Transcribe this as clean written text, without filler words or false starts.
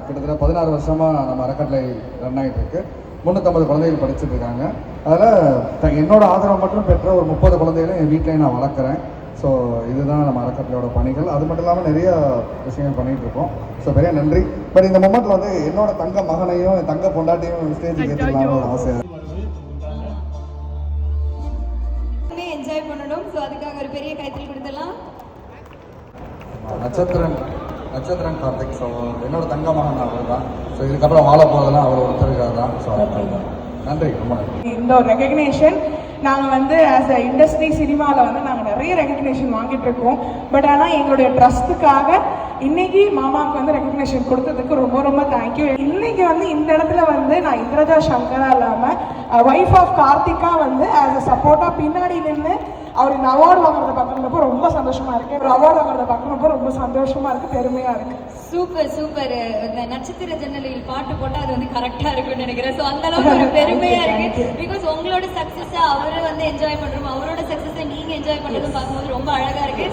கிட்டத்தட்ட 16 வருஷமாக நம்ம அறக்கட்டளை ரன் ஆகிட்டு இருக்கு. 350 குழந்தைகள் படிச்சுட்டு இருக்காங்க. அதில் என்னோட ஆதரவு மட்டும் பெற்ற ஒரு 30 குழந்தைகளை என் வீட்டிலையும் நான் வளர்க்குறேன். ஸோ இதுதான் நம்ம அறக்கட்டளையோட பணிகள். அது மட்டும் இல்லாமல் நிறைய விஷயங்கள் பண்ணிகிட்டு இருக்கோம். ஸோ பெரிய நன்றி. பட் இந்த மொமெண்ட்டில் வந்து என்னோட தங்க மகனையும் என் தங்க பொண்டாட்டியும் ஸ்டேஜுக்கு ஏற்றிக்கலாம்னு ஒரு ஆசையாக என்ஜாய் பண்ணணும். ஸோ அதுக்காக ஒரு பெரிய கைத்தல் கொடுத்துடலாம். நட்சத்திரன் கார்த்திக். ஸோ என்னோட தங்க மகன் அவர் தான். ஸோ இதுக்கப்புறம் வாழ போகிறதெல்லாம் அவர் ஒருத்தருக்காக தான். ஸோ நன்றி, ரொம்ப நன்றி. இந்த ஒரு ரெகக்னேஷன் நாங்கள் வந்து ஆஸ் அ இண்டஸ்ட்ரி சினிமாவில் வந்து நாங்கள் நிறைய ரெகக்னேஷன் வாங்கிட்டு இருக்கோம். பட் ஆனால் எங்களுடைய ட்ரஸ்ட்டுக்காக இன்னைக்கு மாமாவுக்கு வந்து ரெகக்னேஷன் கொடுத்ததுக்கு ரொம்ப ரொம்ப தேங்க்யூ. இன்னைக்கு வந்து இந்த இடத்துல வந்து நான் இந்திரஜா சங்கரா இல்லாமல் ஒய்ஃப் ஆஃப் கார்த்திகா வந்து ஆஸ் அ சப்போர்ட்டாக பின்னாடி நின்று அவர் இந்த அவார்டு வாங்குறத பார்க்குறப்போ ரொம்ப சந்தோஷமா இருக்கு. ஒரு அவார்டு வாங்குறத பார்க்குறப்போ ரொம்ப சந்தோஷமா இருக்கு, பெருமையா இருக்கு. Super super. இந்த நட்சத்திர ஜன்னலில் பாட்டு போட்டால் அது வந்து கரெக்டாக இருக்கும்னு நினைக்கிறேன். ஸோ அந்த அளவுக்கு ஒரு பெருமையா இருக்கு. பிகாஸ் உங்களோட சக்ஸஸை அவரை வந்து என்ஜாய் பண்ணுறோம், அவரோட சக்ஸஸை நீங்கள் என்ஜாய் பண்ணுறதும் பார்க்கும்போது ரொம்ப அழகா இருக்கு.